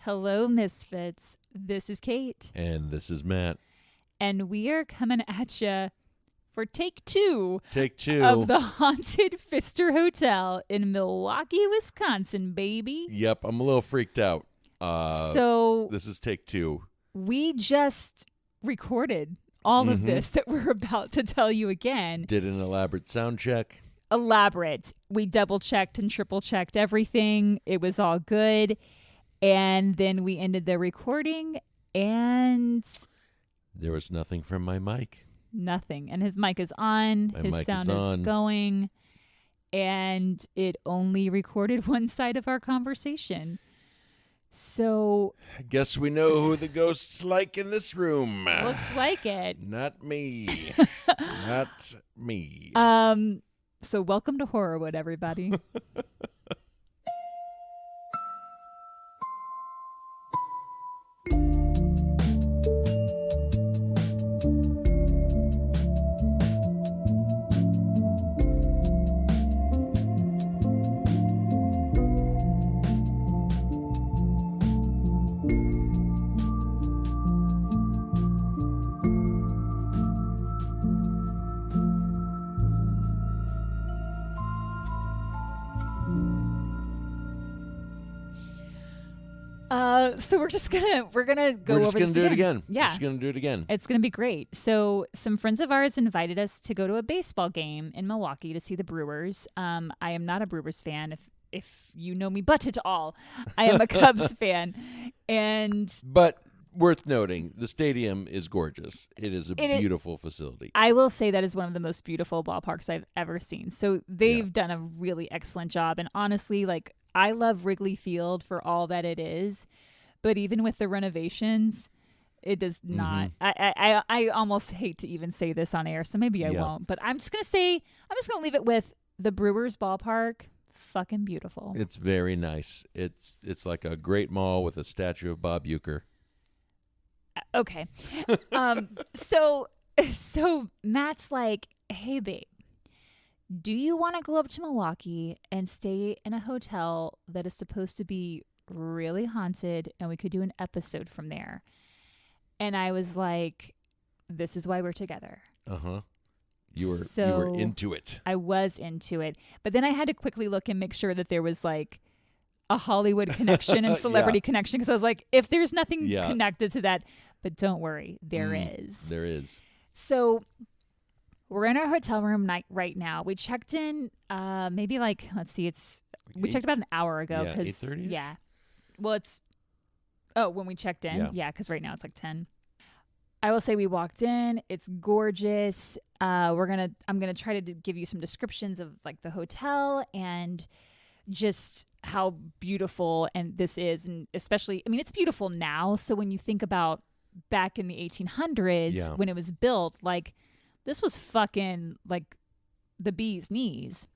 Hello, Misfits. This is Kate. And this is Matt. And we are coming at you for take two. Take two. Of the haunted Pfister Hotel in Milwaukee, Wisconsin, baby. Yep, I'm a little freaked out. So this is take two. We just recorded all of this that we're about to tell you again. Did an elaborate sound check. Elaborate. We double-checked and triple-checked everything. It was all good. And then we ended the recording, and there was nothing from my mic. Nothing. And his mic is on. His sound is going. And it only recorded one side of our conversation. So I guess we know who the ghost's like in this room. Looks like it. Not me. Not me. So welcome to Horrorwood, everybody. So we're gonna go over this again. We're just gonna do it again. Yeah. We're just gonna do it again. It's gonna be great. So some friends of ours invited us to go to a baseball game in Milwaukee to see the Brewers. I am not a Brewers fan. If you know me but at all, I am a Cubs fan. But worth noting, the stadium is gorgeous. It is a beautiful facility. I will say that is one of the most beautiful ballparks I've ever seen. So they've done a really excellent job. And honestly, I love Wrigley Field for all that it is. But even with the renovations, it does not. I almost hate to even say this on air, so maybe I won't. But I'm just going to leave it with the Brewers ballpark. Fucking beautiful. It's very nice. It's like a great mall with a statue of Bob Uecker. Okay. So Matt's like, hey, babe, do you want to go up to Milwaukee and stay in a hotel that is supposed to be really haunted, and we could do an episode from there? And I was like, this is why we're together. You were into it. I was into it, but then I had to quickly look and make sure that there was like a Hollywood connection and celebrity connection, because I was like, if there's nothing connected to that, but don't worry, there is. There is. So we're in our hotel room right now. We checked in maybe we checked about an hour ago. Yeah, 8:30? Yeah. Well, when we checked in. Yeah, because right now it's like 10. I will say we walked in. It's gorgeous. I'm gonna try to give you some descriptions of like the hotel and just how beautiful and this is, and especially, I mean, it's beautiful now. So when you think about back in the 1800s when it was built, like this was fucking like the bee's knees.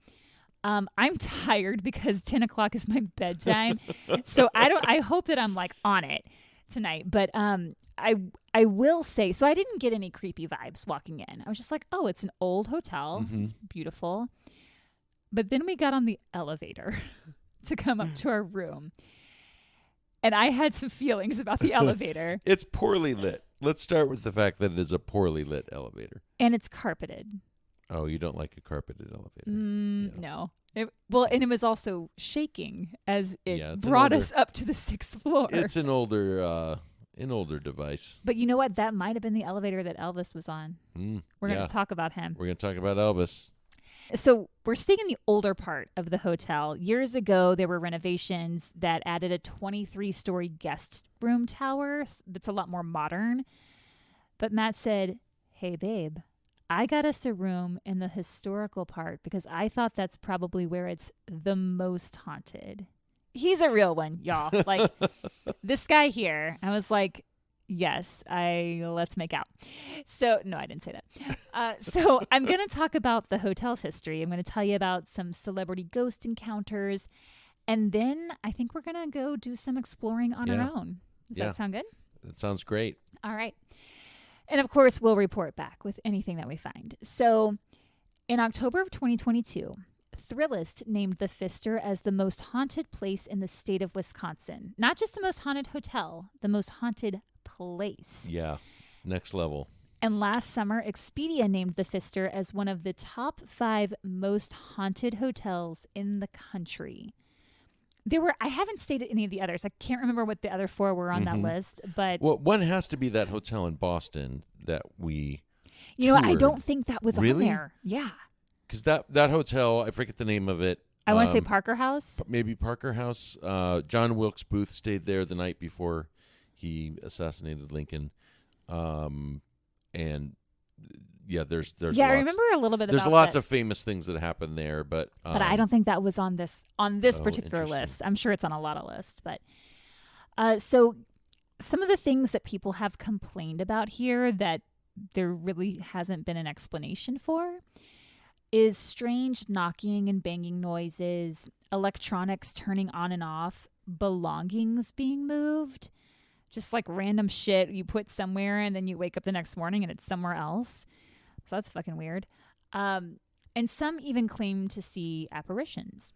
I'm tired because 10 o'clock is my bedtime. So I hope that I'm like on it tonight. But I will say, so I didn't get any creepy vibes walking in. I was just like, oh, it's an old hotel. It's beautiful. But then we got on the elevator to come up to our room. And I had some feelings about the elevator. It's poorly lit. Let's start with the fact that it is a poorly lit elevator. And it's carpeted. Oh, you don't like a carpeted elevator? No. And it was also shaking as it brought us up to the 6th floor. It's an older device. But you know what? That might have been the elevator that Elvis was on. We're going to talk about him. We're going to talk about Elvis. So we're staying in the older part of the hotel. Years ago, there were renovations that added a 23-story guest room tower that's a lot more modern. But Matt said, hey, babe, I got us a room in the historical part because I thought that's probably where it's the most haunted. He's a real one, y'all. Like this guy here. I was like, yes, let's make out. So, no, I didn't say that. So I'm going to talk about the hotel's history. I'm going to tell you about some celebrity ghost encounters. And then I think we're going to go do some exploring on our own. Does that sound good? That sounds great. All right. And of course, we'll report back with anything that we find. So in October of 2022, Thrillist named the Pfister as the most haunted place in the state of Wisconsin. Not just the most haunted hotel, the most haunted place. Yeah, next level. And last summer, Expedia named the Pfister as one of the top 5 most haunted hotels in the country. I haven't stayed at any of the others. I can't remember what the other 4 were on that list, but... Well, one has to be that hotel in Boston that we I don't think that was really? on there. Yeah. Because that hotel, I forget the name of it. I want to say Parker House. Maybe Parker House. John Wilkes Booth stayed there the night before he assassinated Lincoln. And yeah, there's I remember a little bit. There's lots of famous things that happen there, but I don't think that was on this particular list. I'm sure it's on a lot of lists, but so some of the things that people have complained about here that there really hasn't been an explanation for is strange knocking and banging noises, electronics turning on and off, belongings being moved, just like random shit you put somewhere and then you wake up the next morning and it's somewhere else. So that's fucking weird. And some even claim to see apparitions.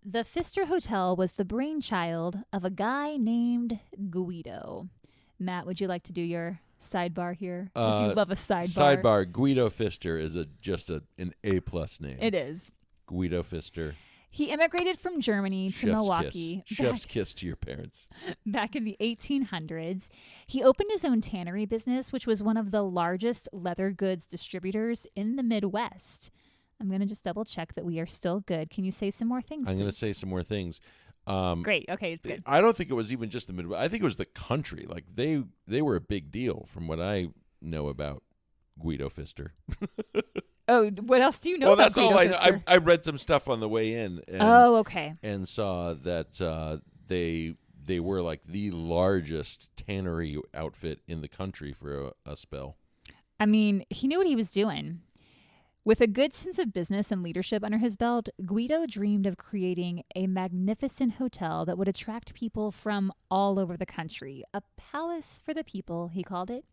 The Pfister Hotel was the brainchild of a guy named Guido. Matt, would you like to do your sidebar here? Do you love a sidebar? Sidebar. Guido Pfister is just an A+ name. It is. Guido Pfister. He immigrated from Germany to Milwaukee. Chef's kiss to your parents. Back in the 1800s. He opened his own tannery business, which was one of the largest leather goods distributors in the Midwest. I'm going to just double check that we are still good. Can you say some more things, I'm going to say some more things. Great. Okay, it's good. I don't think it was even just the Midwest. I think it was the country. Like they were a big deal from what I know about Guido Pfister. Oh, what else do you know about Guido Guido Pfister? That's all I know. I read some stuff on the way in. And, okay. And saw that they were like the largest tannery outfit in the country for a spell. I mean, he knew what he was doing. With a good sense of business and leadership under his belt, Guido dreamed of creating a magnificent hotel that would attract people from all over the country. A palace for the people, he called it.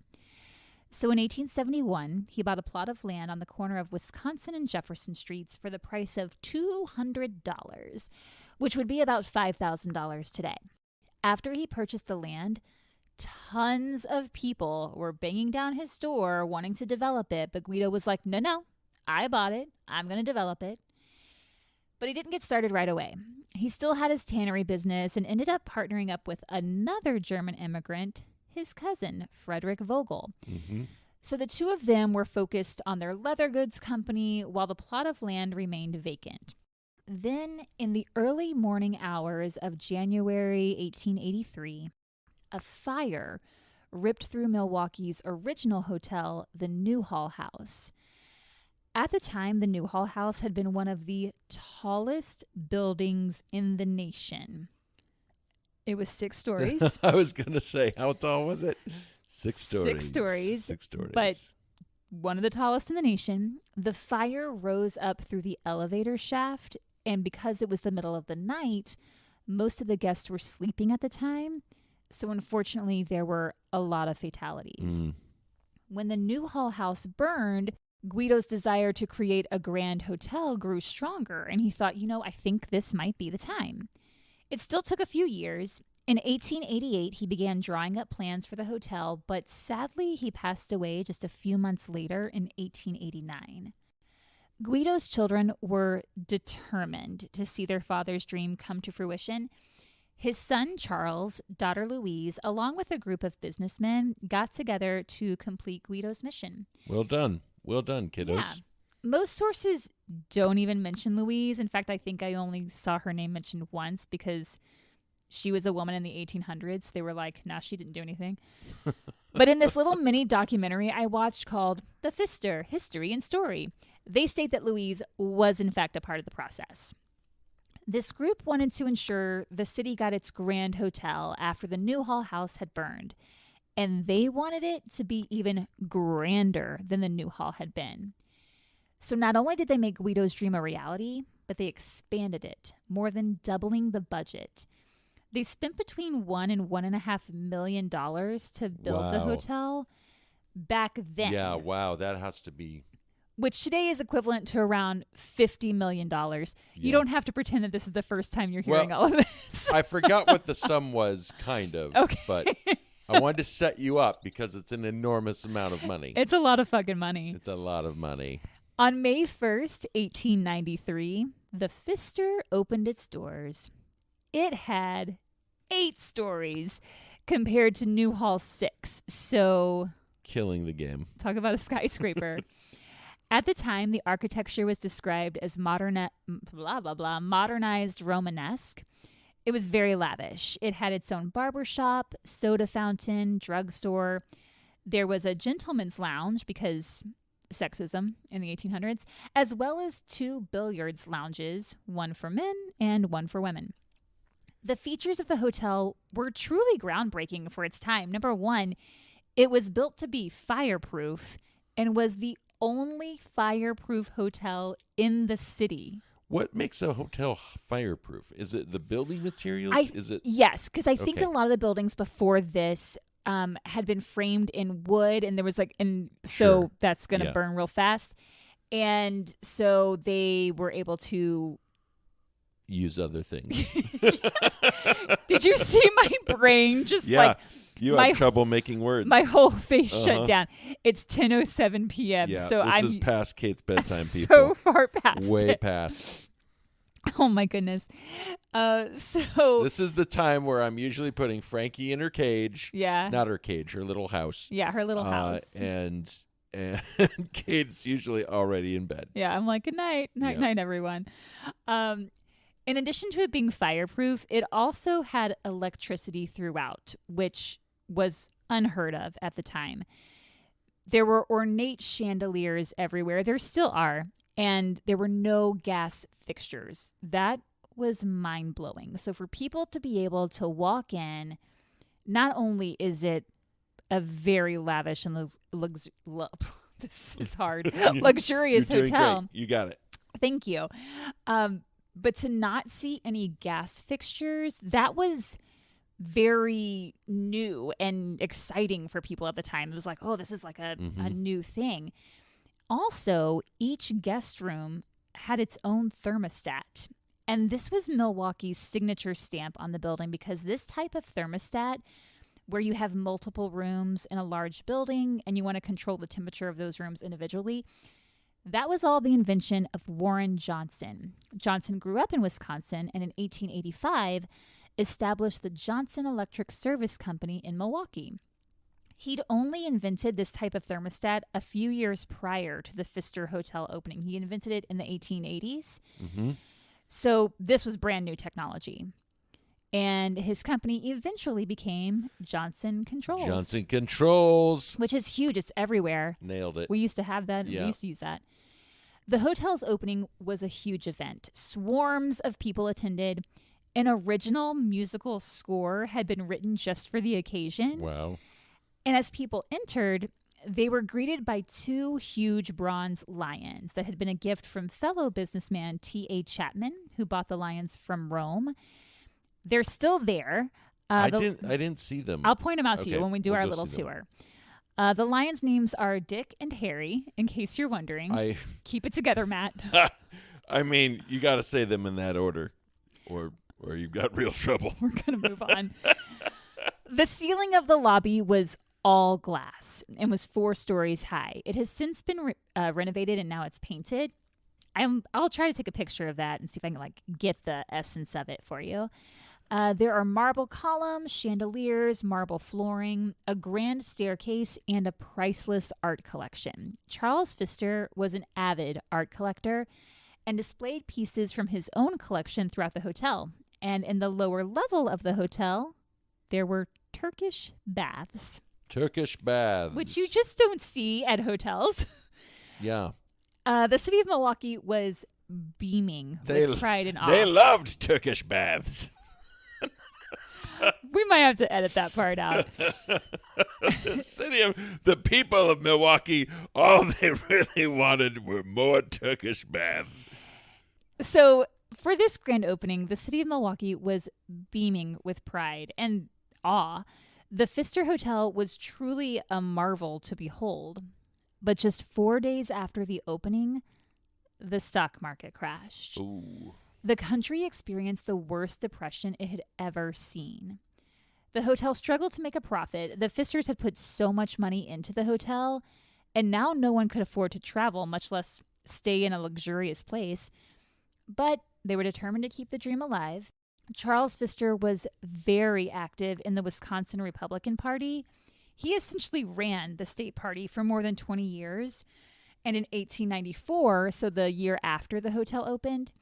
So in 1871, he bought a plot of land on the corner of Wisconsin and Jefferson Streets for the price of $200, which would be about $5,000 today. After he purchased the land, tons of people were banging down his door wanting to develop it, but Guido was like, no, I bought it. I'm going to develop it. But he didn't get started right away. He still had his tannery business and ended up partnering up with another German immigrant, his cousin, Frederick Vogel. Mm-hmm. So the two of them were focused on their leather goods company while the plot of land remained vacant. Then, in the early morning hours of January 1883, a fire ripped through Milwaukee's original hotel, the Newhall House. At the time, the Newhall House had been one of the tallest buildings in the nation. It was 6 stories. I was going to say, how tall was it? 6 stories. 6 stories. 6 stories. But one of the tallest in the nation. The fire rose up through the elevator shaft, and because it was the middle of the night, most of the guests were sleeping at the time. So unfortunately, there were a lot of fatalities. When the Newhall House burned, Guido's desire to create a grand hotel grew stronger, and he thought, I think this might be the time. It still took a few years. In 1888, he began drawing up plans for the hotel, but sadly, he passed away just a few months later in 1889. Guido's children were determined to see their father's dream come to fruition. His son, Charles, daughter Louise, along with a group of businessmen, got together to complete Guido's mission. Well done. Well done, kiddos. Yeah. Most sources don't even mention Louise. In fact, I think I only saw her name mentioned once because she was a woman in the 1800s. They were like, nah, she didn't do anything. But in this little mini documentary I watched called The Pfister, History and Story, they state that Louise was in fact a part of the process. This group wanted to ensure the city got its grand hotel after the Newhall House had burned. And they wanted it to be even grander than the Newhall had been. So not only did they make Guido's dream a reality, but they expanded it, more than doubling the budget. They spent between $1 and $1.5 million to build the hotel back then. Yeah, wow, that has to be which today is equivalent to around $50 million. You don't have to pretend that this is the first time you're hearing all of this. I forgot what the sum was, kind of. Okay. But I wanted to set you up because it's an enormous amount of money. It's a lot of fucking money. It's a lot of money. On May 1st, 1893, the Pfister opened its doors. It had 8 stories compared to Newhall's 6. So, killing the game. Talk about a skyscraper. At the time, the architecture was described as modernized Romanesque. It was very lavish. It had its own barber shop, soda fountain, drugstore. There was a gentleman's lounge because sexism in the 1800s, as well as 2 billiards lounges, one for men and one for women. The features of the hotel were truly groundbreaking for its time. Number 1, it was built to be fireproof and was the only fireproof hotel in the city. What makes a hotel fireproof? Is it the building materials? Yes, because I think a lot of the buildings before this had been framed in wood, and there was so that's going to burn real fast. And so they were able to use other things. Did you see my brain just you had trouble making words. My whole face shut down. It's 10:07 p.m. Yeah, so this is past Kate's bedtime, people. So far past Way it. past. Oh my goodness. So this is the time where I'm usually putting Frankie in her cage. Yeah. Not her cage, her little house. Yeah, her little house. And Kate's usually already in bed. Yeah, I'm like, good night. Night, everyone. In addition to it being fireproof, it also had electricity throughout, which was unheard of at the time. There were ornate chandeliers everywhere. There still are. And there were no gas fixtures. That was mind-blowing. So for people to be able to walk in, not only is it a very lavish and this is hard, luxurious hotel. Great. You got it. Thank you. But to not see any gas fixtures, that was very new and exciting for people at the time. It was like, oh, this is like a new thing. Also, each guest room had its own thermostat. And this was Milwaukee's signature stamp on the building, because this type of thermostat, where you have multiple rooms in a large building and you want to control the temperature of those rooms individually, that was all the invention of Warren Johnson. Johnson grew up in Wisconsin and in 1885 established the Johnson Electric Service Company in Milwaukee. He'd only invented this type of thermostat a few years prior to the Pfister Hotel opening. He invented it in the 1880s. Mm-hmm. So this was brand new technology. And his company eventually became Johnson Controls. Johnson Controls. Which is huge. It's everywhere. Nailed it. We used to have that. Yeah. We used to use that. The hotel's opening was a huge event. Swarms of people attended. An original musical score had been written just for the occasion. Wow. And as people entered, they were greeted by 2 huge bronze lions that had been a gift from fellow businessman T.A. Chapman, who bought the lions from Rome. They're still there. I didn't see them. I'll point them out to you when we do our little tour. The lions' names are Dick and Harry, in case you're wondering. Keep it together, Matt. I mean, you got to say them in that order, or you've got real trouble. We're going to move on. The ceiling of the lobby was all glass and was 4 stories high. It has since been renovated, and now it's painted. I'll try to take a picture of that and see if I can get the essence of it for you. There are marble columns, chandeliers, marble flooring, a grand staircase, and a priceless art collection. Charles Pfister was an avid art collector and displayed pieces from his own collection throughout the hotel. And in the lower level of the hotel, there were Turkish baths. Turkish baths. Which you just don't see at hotels. Yeah. The city of Milwaukee was beaming with pride and awe. They loved Turkish baths. We might have to edit that part out. The people of Milwaukee, all they really wanted were more Turkish baths. So for this grand opening, the city of Milwaukee was beaming with pride and awe. The Pfister Hotel was truly a marvel to behold. But just 4 days after the opening, the stock market crashed. Ooh. The country experienced the worst depression it had ever seen. The hotel struggled to make a profit. The Pfisters had put so much money into the hotel, and now no one could afford to travel, much less stay in a luxurious place. But they were determined to keep the dream alive. Charles Pfister was very active in the Wisconsin Republican Party. He essentially ran the state party for more than 20 years. And in 1894, so the year after the hotel opened,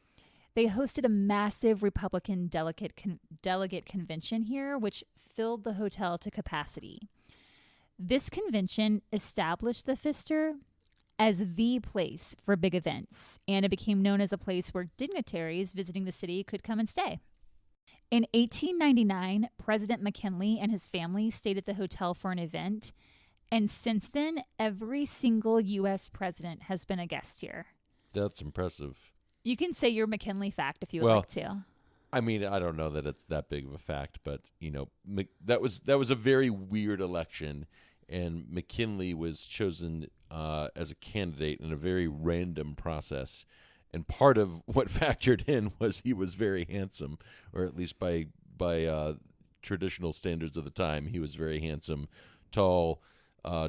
they hosted a massive Republican delegate convention here, which filled the hotel to capacity. This convention established the Pfister as the place for big events, and it became known as a place where dignitaries visiting the city could come and stay. In 1899, President McKinley and his family stayed at the hotel for an event, and since then, every single U.S. president has been a guest here. That's impressive. You can say your McKinley fact if you would like to. I mean, I don't know that it's that big of a fact, but that was a very weird election, and McKinley was chosen as a candidate in a very random process. And part of what factored in was he was very handsome, or at least by traditional standards of the time, he was very handsome, tall,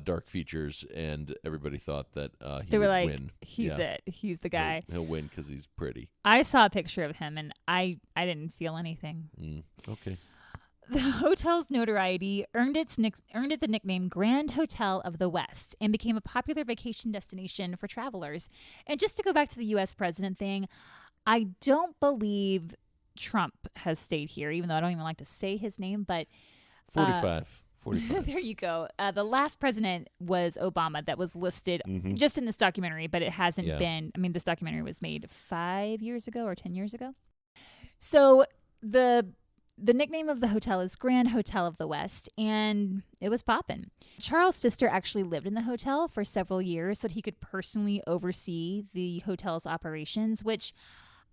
dark features, and everybody thought that he would win. He's it. He's the guy. He'll win because he's pretty. I saw a picture of him, and I didn't feel anything. Okay. The hotel's notoriety earned it the nickname Grand Hotel of the West and became a popular vacation destination for travelers. And just to go back to the U.S. president thing, I don't believe Trump has stayed here, even though I don't even like to say his name, but 45. There you go. The last president was Obama that was listed just in this documentary, but it hasn't been. I mean, this documentary was made 5 years ago or 10 years ago. So the nickname of the hotel is Grand Hotel of the West, and it was poppin'. Charles Pfister actually lived in the hotel for several years so that he could personally oversee the hotel's operations, which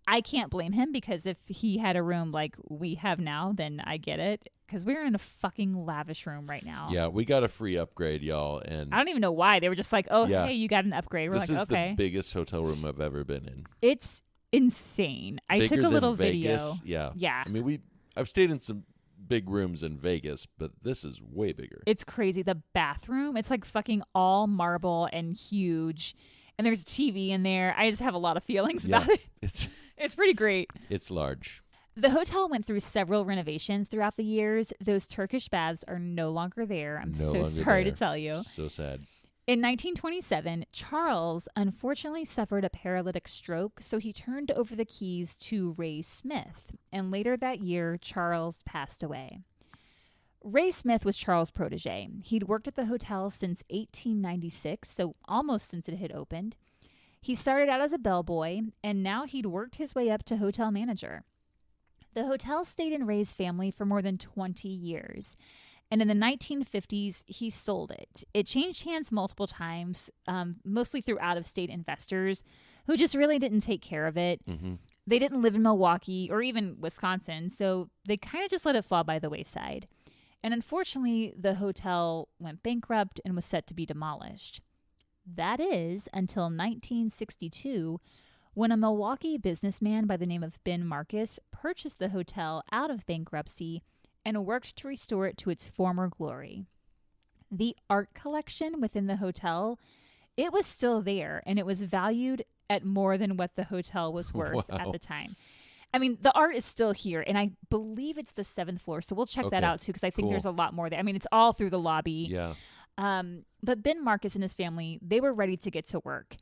I can't blame him, because if he had a room like we have now, then I get it, because we're in a fucking lavish room right now. Yeah, we got a free upgrade, y'all. And I don't even know why. They were just like, hey, you got an upgrade. We're this like, is okay. the biggest hotel room I've ever been in. It's insane. I took a little video. Yeah. I mean, I've stayed in some big rooms in Vegas, but this is way bigger. It's crazy. The bathroom, it's like fucking all marble and huge. And there's a TV in there. I just have a lot of feelings about it. It's pretty great. It's large. The hotel went through several renovations throughout the years. Those Turkish baths are no longer there. I'm so sorry to tell you. So sad. In 1927, Charles unfortunately suffered a paralytic stroke, so he turned over the keys to Ray Smith. And later that year, Charles passed away. Ray Smith was Charles' protege. He'd worked at the hotel since 1896, so almost since it had opened. He started out as a bellboy, and now he'd worked his way up to hotel manager. The hotel stayed in Ray's family for more than 20 years. And in the 1950s, he sold it. It changed hands multiple times, mostly through out-of-state investors who just really didn't take care of it. Mm-hmm. They didn't live in Milwaukee or even Wisconsin, so they kind of just let it fall by the wayside. And unfortunately, the hotel went bankrupt and was set to be demolished. That is until 1962, when a Milwaukee businessman by the name of Ben Marcus purchased the hotel out of bankruptcy and worked to restore it to its former glory. The art collection within the hotel, it was still there, and it was valued at more than what the hotel was worth at the time. I mean, the art is still here, and I believe it's the 7th floor, so we'll check that out, too, because I think there's a lot more there. I mean, it's all through the lobby. Yeah. But Ben Marcus and his family, they were ready to get to work.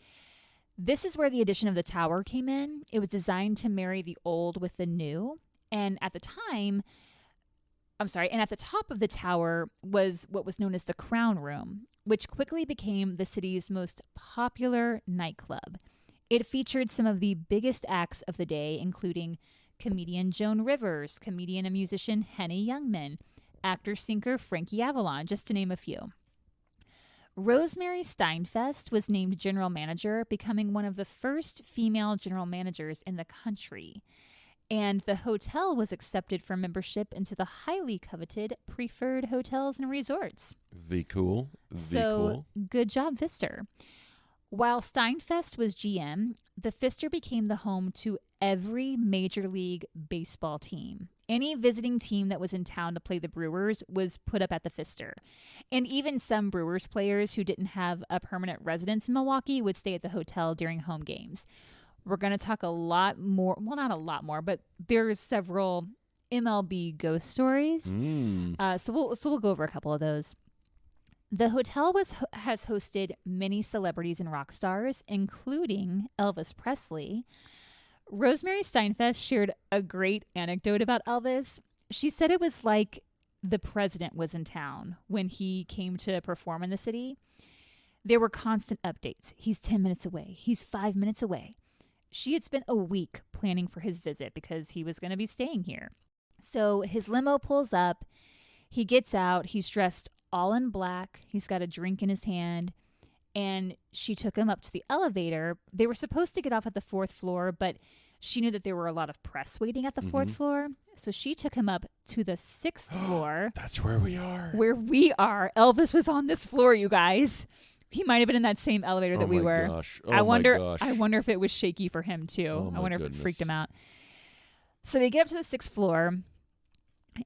This is where the addition of the tower came in. It was designed to marry the old with the new, and at the top of the tower was what was known as the Crown Room, which quickly became the city's most popular nightclub. It featured some of the biggest acts of the day, including comedian Joan Rivers, comedian and musician Henny Youngman, actor-singer Frankie Avalon, just to name a few. Rosemary Steinfest was named general manager, becoming one of the first female general managers in the country. And the hotel was accepted for membership into the highly coveted Preferred Hotels and Resorts. Cool. So, good job, Pfister. While Steinfest was GM, the Pfister became the home to every Major League Baseball team. Any visiting team that was in town to play the Brewers was put up at the Pfister. And even some Brewers players who didn't have a permanent residence in Milwaukee would stay at the hotel during home games. We're going to talk a lot more, well, not a lot more, but there's several MLB ghost stories. So we'll go over a couple of those. The hotel has hosted many celebrities and rock stars, including Elvis Presley. Rosemary Steinfest shared a great anecdote about Elvis. She said it was like the president was in town when he came to perform in the city. There were constant updates. He's 10 minutes away. He's 5 minutes away. She had spent a week planning for his visit because he was going to be staying here. So his limo pulls up. He gets out. He's dressed all in black. He's got a drink in his hand. And she took him up to the elevator. They were supposed to get off at the 4th floor, but she knew that there were a lot of press waiting at the 4th floor. So she took him up to the 6th floor. That's where we are. Where we are. Elvis was on this floor, you guys. He might have been in that same elevator that we were. Gosh. I wonder if it was shaky for him too. I wonder if it freaked him out. So they get up to the 6th floor,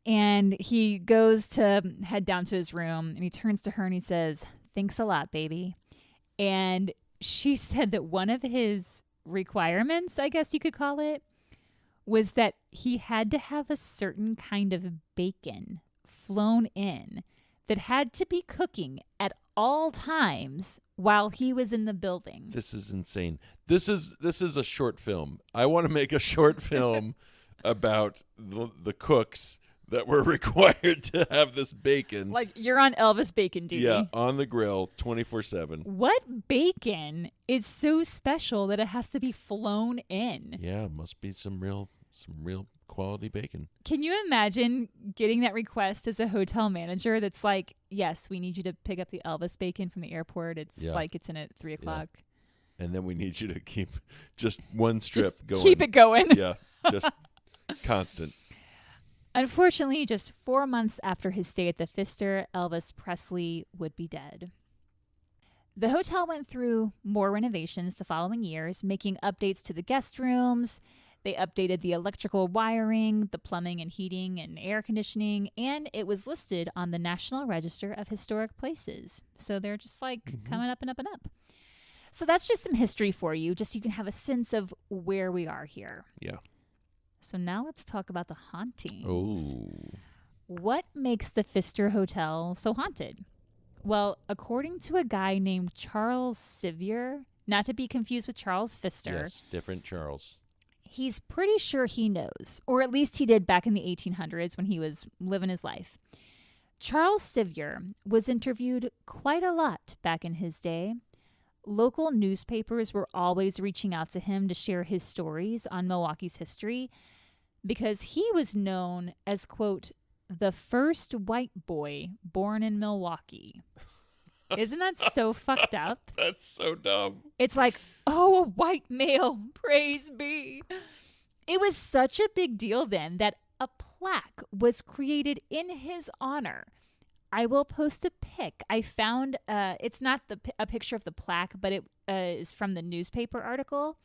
and he goes to head down to his room, and he turns to her and he says, "Thanks a lot, baby." And she said that one of his requirements, I guess you could call it, was that he had to have a certain kind of bacon flown in that had to be cooking at all times while he was in the building. This is insane. This is a short film. I want to make a short film about the cooks that were required to have this bacon. Like, you're on Elvis bacon duty. Yeah, on the grill 24/7. What bacon is so special that it has to be flown in? Yeah, must be some real quality bacon. Can you imagine getting that request as a hotel manager that's like, yes, we need you to pick up the Elvis bacon from the airport. Flight gets in at 3 o'clock. Yeah. And then we need you to keep just one strip going. Keep it going. Yeah, just constant. Unfortunately, just 4 months after his stay at the Pfister, Elvis Presley would be dead. The hotel went through more renovations the following years, making updates to the guest rooms. They updated the electrical wiring, the plumbing and heating and air conditioning, and it was listed on the National Register of Historic Places. So they're just coming up and up and up. So that's just some history for you, just so you can have a sense of where we are here. Yeah. So now let's talk about the hauntings. Oh. What makes the Pfister Hotel so haunted? Well, according to a guy named Charles Sevier, not to be confused with Charles Pfister. Yes, different Charles. He's pretty sure he knows, or at least he did back in the 1800s when he was living his life. Charles Sevier was interviewed quite a lot back in his day. Local newspapers were always reaching out to him to share his stories on Milwaukee's history because he was known as, quote, the first white boy born in Milwaukee. Isn't that so fucked up? That's so dumb. It's like, oh, a white male, praise be. It was such a big deal then that a plaque was created in his honor. I will post a pic. I found, it's not a picture of the plaque, but it is from the newspaper article.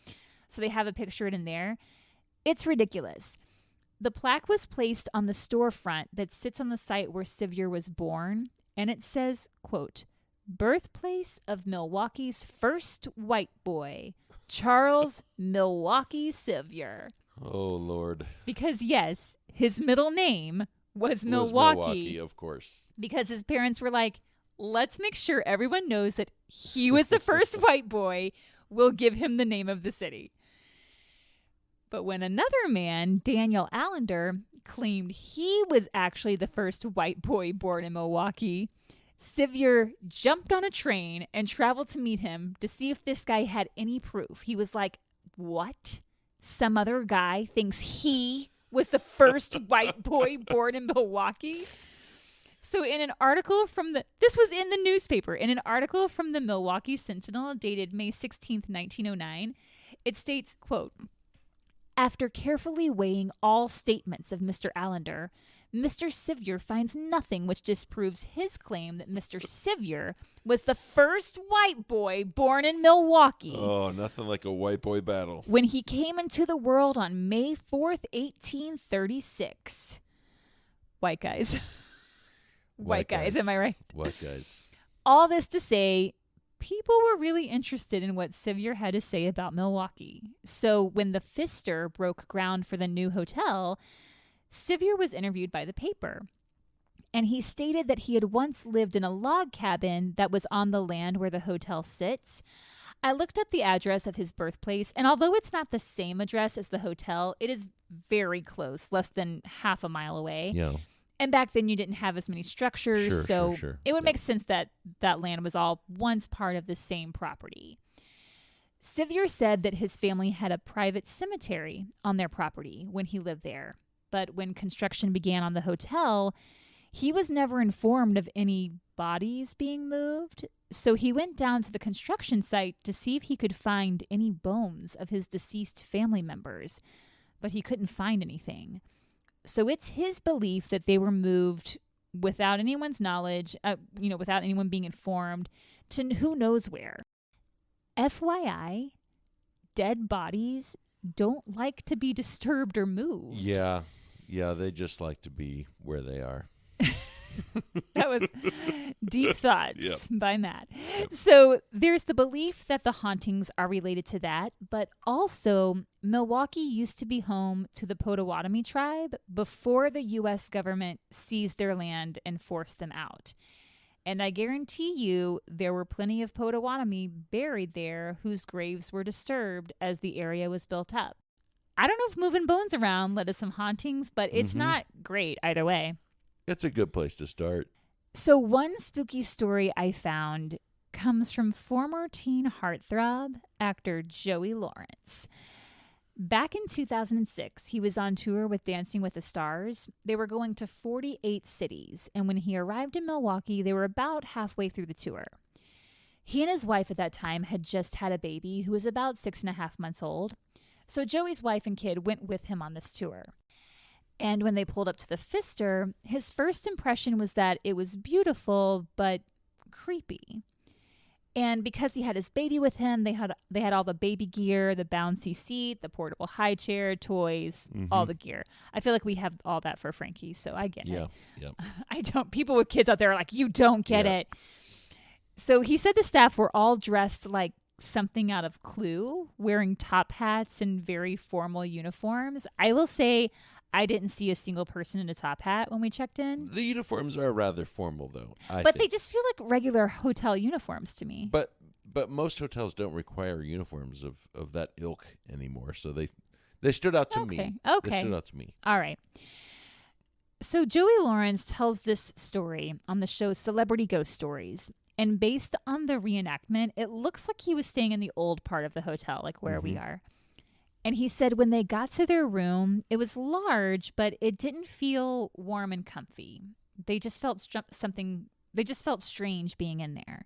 So they have a picture in there. It's ridiculous. The plaque was placed on the storefront that sits on the site where Sevier was born. And it says, quote, birthplace of Milwaukee's first white boy, Charles Milwaukee Sevier. Oh, Lord. Because, yes, his middle name was Milwaukee, of course. Because his parents were like, let's make sure everyone knows that he was the first white boy. We'll give him the name of the city. But when another man, Daniel Allender, claimed he was actually the first white boy born in Milwaukee, Sevier jumped on a train and traveled to meet him to see if this guy had any proof. He was like, what? Some other guy thinks he was the first white boy born in Milwaukee? So in an article this was in the newspaper, in an article from the Milwaukee Sentinel dated May 16th, 1909, it states, quote, After carefully weighing all statements of Mr. Allender, Mr. Sevier finds nothing which disproves his claim that Mr. Sevier was the first white boy born in Milwaukee. Oh, nothing like a white boy battle. When he came into the world on May 4th, 1836. White guys. White guys, am I right? White guys. All this to say, people were really interested in what Sevier had to say about Milwaukee. So when the Pfister broke ground for the new hotel, Sevier was interviewed by the paper. And he stated that he had once lived in a log cabin that was on the land where the hotel sits. I looked up the address of his birthplace, and although it's not the same address as the hotel, it is very close, less than half a mile away. Yeah. And back then you didn't have as many structures, so it would make sense that that land was all once part of the same property. Sevier said that his family had a private cemetery on their property when he lived there. But when construction began on the hotel, he was never informed of any bodies being moved. So he went down to the construction site to see if he could find any bones of his deceased family members. But he couldn't find anything. So it's his belief that they were moved without anyone's knowledge, without anyone being informed, to who knows where. FYI, dead bodies don't like to be disturbed or moved. Yeah, they just like to be where they are. That was deep thoughts by Matt. Yep. So there's the belief that the hauntings are related to that, but also Milwaukee used to be home to the Potawatomi tribe before the U.S. government seized their land and forced them out. And I guarantee you there were plenty of Potawatomi buried there whose graves were disturbed as the area was built up. I don't know if moving bones around led to some hauntings, but it's not great either way. It's a good place to start. So one spooky story I found comes from former teen heartthrob actor Joey Lawrence. Back in 2006, he was on tour with Dancing with the Stars. They were going to 48 cities, and when he arrived in Milwaukee, they were about halfway through the tour. He and his wife at that time had just had a baby who was about 6.5 months old. So Joey's wife and kid went with him on this tour. And when they pulled up to the Pfister, his first impression was that it was beautiful, but creepy. And because he had his baby with him, they had all the baby gear, the bouncy seat, the portable high chair, toys, all the gear. I feel like we have all that for Frankie, so I get it. Yeah. I don't. People with kids out there are like, you don't get it. So he said the staff were all dressed like something out of Clue, wearing top hats and very formal uniforms. I will say I didn't see a single person in a top hat when we checked in. The uniforms are rather formal, though. But they just feel like regular hotel uniforms to me. But most hotels don't require uniforms of that ilk anymore, so they stood out to me. Okay. They stood out to me. All right. So Joey Lawrence tells this story on the show Celebrity Ghost Stories. And based on the reenactment, it looks like he was staying in the old part of the hotel, like where we are. And he said when they got to their room, it was large, but it didn't feel warm and comfy. They just felt strange being in there.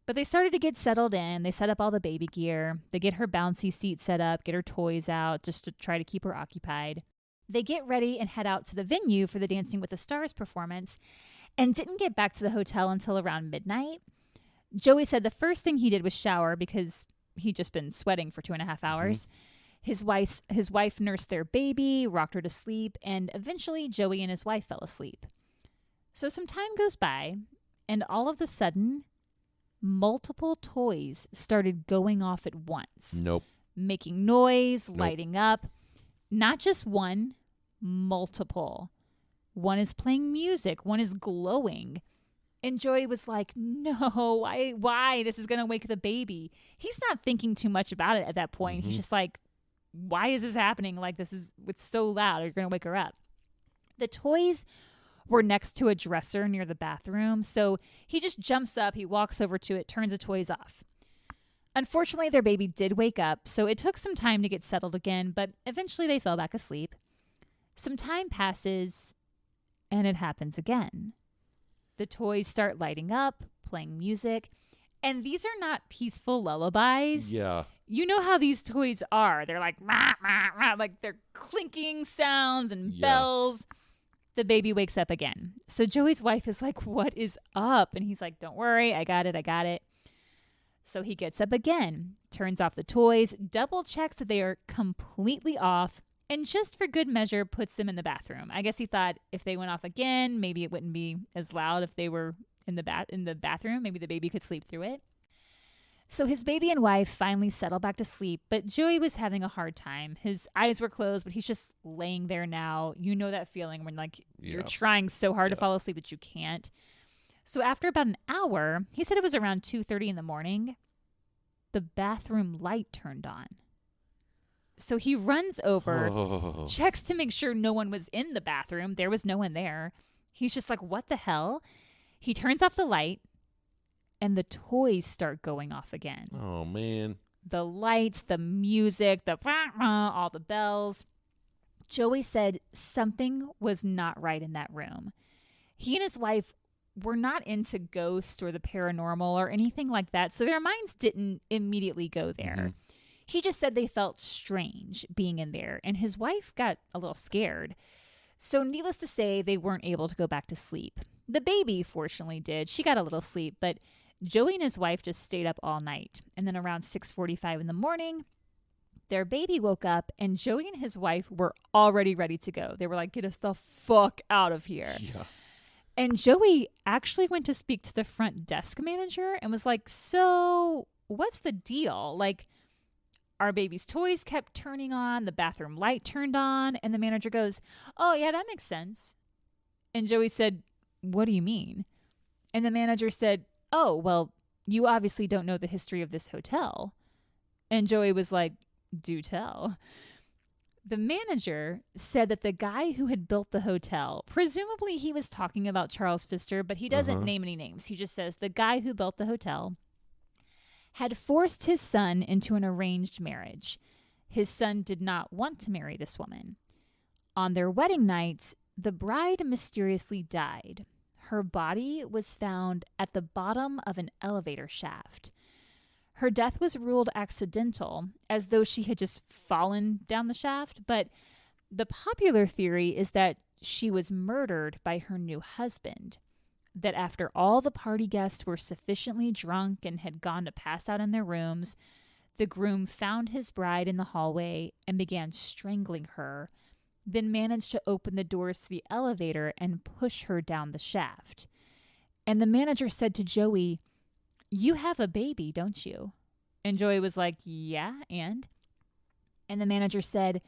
But they started to get settled in. They set up all the baby gear. They get her bouncy seat set up, get her toys out just to try to keep her occupied. They get ready and head out to the venue for the Dancing with the Stars performance and didn't get back to the hotel until around midnight. Joey said the first thing he did was shower because he'd just been sweating for 2.5 hours. His wife nursed their baby, rocked her to sleep, and eventually Joey and his wife fell asleep. So some time goes by, and all of a sudden, multiple toys started going off at once. Nope. Making noise, lighting up. Not just one, multiple. One is playing music. One is glowing. And Joey was like, no, why? This is going to wake the baby. He's not thinking too much about it at that point. He's just like, why is this happening? Like, it's so loud. You're going to wake her up. The toys were next to a dresser near the bathroom. So he just jumps up. He walks over to it, turns the toys off. Unfortunately, their baby did wake up. So it took some time to get settled again. But eventually they fell back asleep. Some time passes and it happens again. The toys start lighting up, playing music. And these are not peaceful lullabies. Yeah. you know how these toys are. They're like, rah, rah, rah, like they're clinking sounds and bells. The baby wakes up again. So Joey's wife is like, what is up? And he's like, don't worry. I got it. So he gets up again, turns off the toys, double checks that they are completely off, and just for good measure, puts them in the bathroom. I guess he thought if they went off again, maybe it wouldn't be as loud if they were in the bathroom. Maybe the baby could sleep through it. So his baby and wife finally settle back to sleep, but Joey was having a hard time. His eyes were closed, but he's just laying there now. You know that feeling when you're trying so hard to fall asleep that you can't. So after about an hour, he said it was around 2:30 in the morning, the bathroom light turned on. So he runs over, checks to make sure no one was in the bathroom. There was no one there. He's just like, what the hell? He turns off the light. And the toys start going off again. Oh, man. The lights, the music, all the bells. Joey said something was not right in that room. He and his wife were not into ghosts or the paranormal or anything like that, so their minds didn't immediately go there. Mm-hmm. He just said they felt strange being in there, and his wife got a little scared. So needless to say, they weren't able to go back to sleep. The baby, fortunately, did. She got a little sleep, but Joey and his wife just stayed up all night. And then around 6:45 in the morning, their baby woke up and Joey and his wife were already ready to go. They were like, get us the fuck out of here. Yeah. And Joey actually went to speak to the front desk manager and was like, so what's the deal? Like, our baby's toys kept turning on. The bathroom light turned on. And the manager goes, oh, yeah, that makes sense. And Joey said, what do you mean? And the manager said, oh, well, you obviously don't know the history of this hotel. And Joey was like, do tell. The manager said that the guy who had built the hotel, presumably he was talking about Charles Pfister, but he doesn't name any names. He just says the guy who built the hotel had forced his son into an arranged marriage. His son did not want to marry this woman. On their wedding night, the bride mysteriously died. Her body was found at the bottom of an elevator shaft. Her death was ruled accidental, as though she had just fallen down the shaft, but the popular theory is that she was murdered by her new husband, that after all the party guests were sufficiently drunk and had gone to pass out in their rooms, the groom found his bride in the hallway and began strangling her, then managed to open the doors to the elevator and push her down the shaft. And the manager said to Joey, you have a baby, don't you? And Joey was like, yeah, and? And the manager said,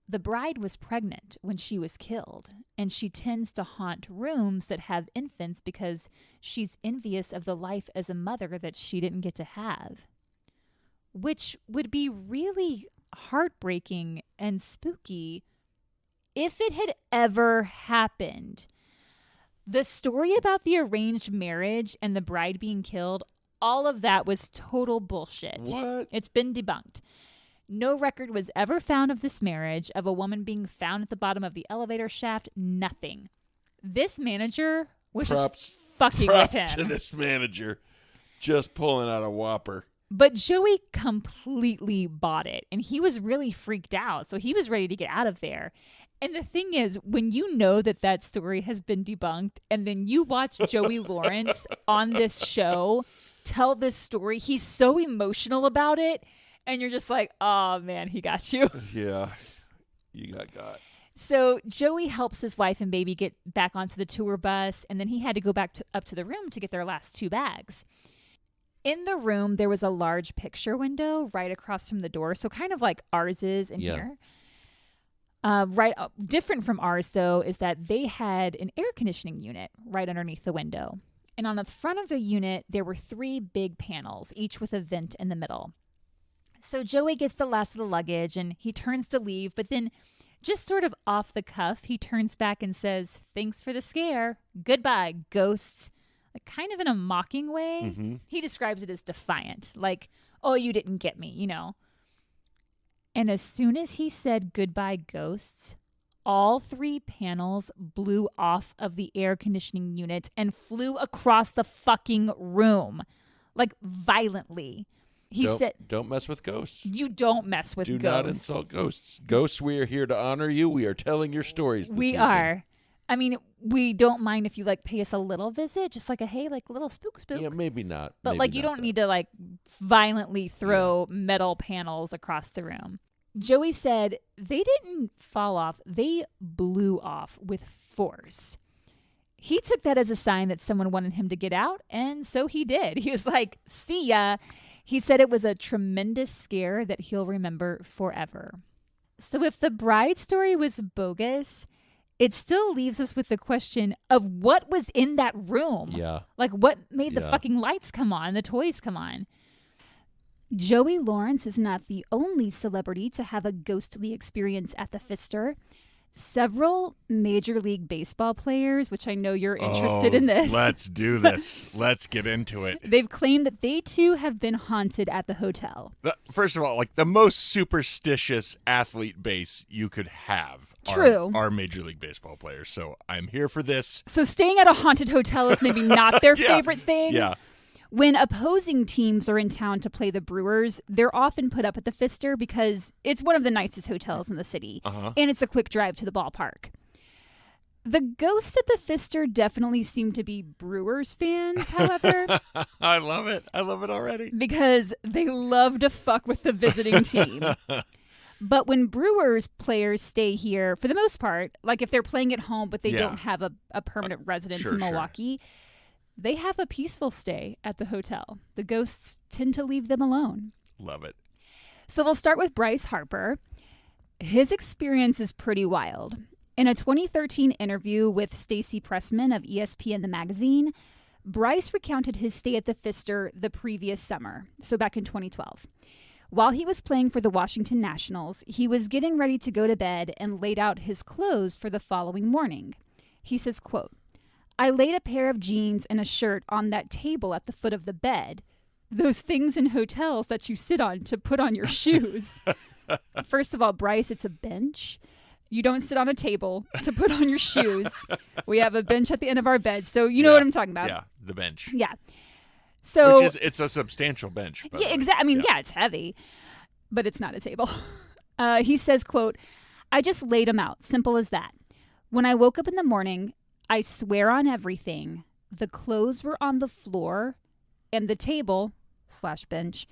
the bride was pregnant when she was killed, and she tends to haunt rooms that have infants because she's envious of the life as a mother that she didn't get to have. Which would be really heartbreaking and spooky if it had ever happened. The story about the arranged marriage and the bride being killed, all of that was total bullshit. What? It's been debunked. No record was ever found of this marriage, of a woman being found at the bottom of the elevator shaft, nothing. This manager was just fucking with him. Props to this manager. Just pulling out a whopper. But Joey completely bought it, and he was really freaked out, so he was ready to get out of there. And the thing is, when you know that that story has been debunked, and then you watch Joey Lawrence on this show tell this story, he's so emotional about it, and you're just like, oh, man, he got you. Yeah, you got. So Joey helps his wife and baby get back onto the tour bus, and then he had to go back up to the room to get their last 2 bags. In the room, there was a large picture window right across from the door, so kind of like ours is in here. Different from ours, though, is that they had an air conditioning unit right underneath the window. And on the front of the unit, there were 3 big panels, each with a vent in the middle. So Joey gets the last of the luggage, and he turns to leave, but then just sort of off the cuff, he turns back and says, thanks for the scare. Goodbye, ghosts. Like, kind of in a mocking way. Mm-hmm. He describes it as defiant, like, oh, you didn't get me, you know. And as soon as he said goodbye, ghosts, all 3 panels blew off of the air conditioning unit and flew across the fucking room, like violently. Don't mess with ghosts. You don't mess with ghosts. Do not insult ghosts. Ghosts, we are here to honor you. We are telling your stories this evening. are. I mean, we don't mind if you pay us a little visit, just like a little spook. Yeah, maybe not. But you don't need to violently throw metal panels across the room. Joey said they didn't fall off. They blew off with force. He took that as a sign that someone wanted him to get out, and so he did. He was like, see ya. He said it was a tremendous scare that he'll remember forever. So if the bride story was bogus, it still leaves us with the question of what was in that room. Yeah. What made the fucking lights come on, the toys come on. Joey Lawrence is not the only celebrity to have a ghostly experience at the Pfister. Several Major League Baseball players, which I know you're interested in this. Let's do this. Let's get into it. They've claimed that they too have been haunted at the hotel. First of all, the most superstitious athlete base you could have are Major League Baseball players. So I'm here for this. So staying at a haunted hotel is maybe not their favorite thing. Yeah. When opposing teams are in town to play the Brewers, they're often put up at the Pfister because it's one of the nicest hotels in the city, and it's a quick drive to the ballpark. The ghosts at the Pfister definitely seem to be Brewers fans, however. I love it. I love it already. Because they love to fuck with the visiting team. But when Brewers players stay here, for the most part, if they're playing at home but they don't have a permanent residence in Milwaukee, they have a peaceful stay at the hotel. The ghosts tend to leave them alone. Love it. So we'll start with Bryce Harper. His experience is pretty wild. In a 2013 interview with Stacey Pressman of ESPN The Magazine, Bryce recounted his stay at the Pfister the previous summer, so back in 2012. While he was playing for the Washington Nationals, he was getting ready to go to bed and laid out his clothes for the following morning. He says, quote, I laid a pair of jeans and a shirt on that table at the foot of the bed. Those things in hotels that you sit on to put on your shoes. First of all, Bryce, it's a bench. You don't sit on a table to put on your shoes. We have a bench at the end of our bed. So you know what I'm talking about. Yeah, the bench. Yeah. So it's a substantial bench. Yeah, exactly. I mean, it's heavy, but it's not a table. He says, quote, I just laid them out. Simple as that. When I woke up in the morning, I swear on everything, the clothes were on the floor and the table/bench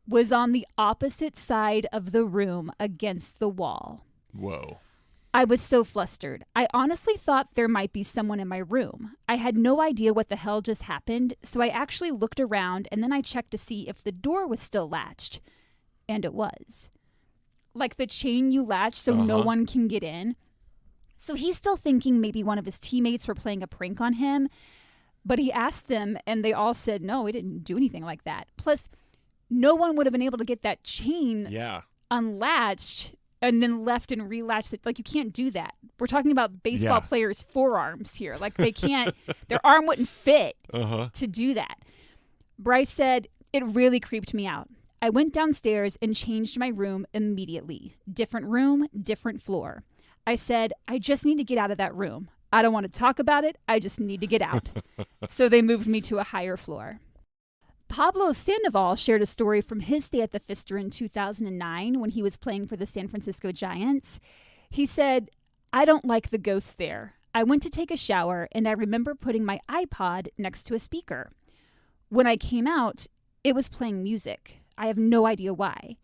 was on the opposite side of the room against the wall. Whoa. I was so flustered. I honestly thought there might be someone in my room. I had no idea what the hell just happened, so I actually looked around and then I checked to see if the door was still latched. And it was. The chain you latch so no one can get in. So he's still thinking maybe one of his teammates were playing a prank on him, but he asked them and they all said, no, we didn't do anything like that. Plus, no one would have been able to get that chain unlatched and then left and relatched it. You can't do that. We're talking about baseball players' forearms here. They can't, their arm wouldn't fit to do that. Bryce said, it really creeped me out. I went downstairs and changed my room immediately. Different room, different floor. I said, I just need to get out of that room. I don't want to talk about it. I just need to get out. So they moved me to a higher floor. Pablo Sandoval shared a story from his stay at the Pfister in 2009 when he was playing for the San Francisco Giants. He said, I don't like the ghosts there. I went to take a shower and I remember putting my iPod next to a speaker. When I came out, it was playing music. I have no idea why.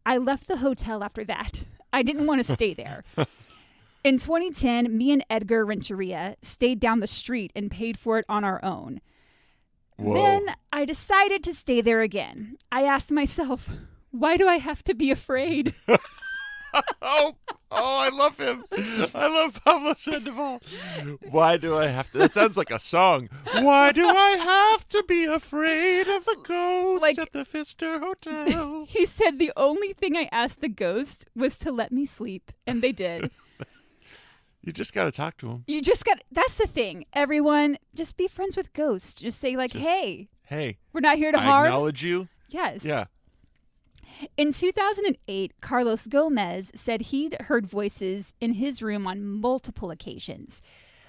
I left the hotel after that. I didn't want to stay there. In 2010, me and Edgar Renteria stayed down the street and paid for it on our own. Whoa. Then I decided to stay there again. I asked myself, why do I have to be afraid? I love him. I love Pablo Sandoval. Why do I have to? That sounds like a song. Why do I have to be afraid of the ghosts at the Pfister Hotel? He said the only thing I asked the ghost was to let me sleep, and they did. You just got to talk to him. That's the thing. Everyone, just be friends with ghosts. Just say hey, we're not here to harm. I acknowledge you. Yes. Yeah. In 2008, Carlos Gomez said he'd heard voices in his room on multiple occasions.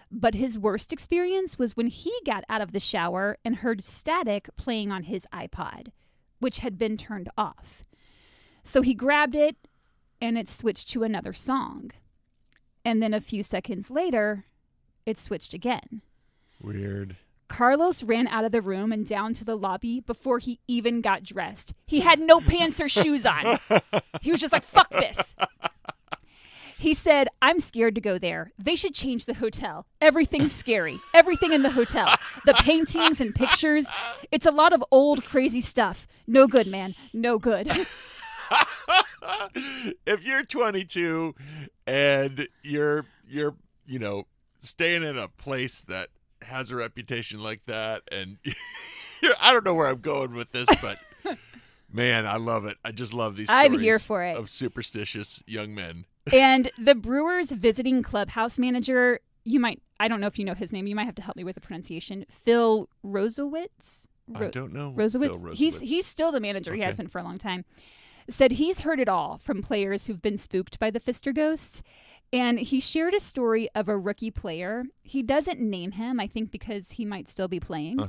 But his worst experience was when he got out of the shower and heard static playing on his iPod. which had been turned off. So he grabbed it, and it switched to another song. And then a few seconds later, it switched again. Weird. Carlos ran out of the room and down to the lobby before he even got dressed. He had no pants or shoes on. He was just like, fuck this. He said, I'm scared to go there. They should change the hotel. Everything's scary. Everything in the hotel. The paintings and pictures. It's a lot of old, crazy stuff. No good, man. No good. If you're 22 and you're staying in a place that has a reputation like that, and I don't know where I'm going with this, but man, I love it. I just love these stories I'm here for it. Of superstitious young men. And the Brewers visiting clubhouse manager, I don't know if you know his name. You might have to help me with the pronunciation. Phil Rosewitz? I don't know. Rosewitz? Phil Rosewitz. He's still the manager. Okay. He has been for a long time. Said he's heard it all from players who've been spooked by the Pfister ghosts. And he shared a story of a rookie player. He doesn't name him, I think because he might still be playing.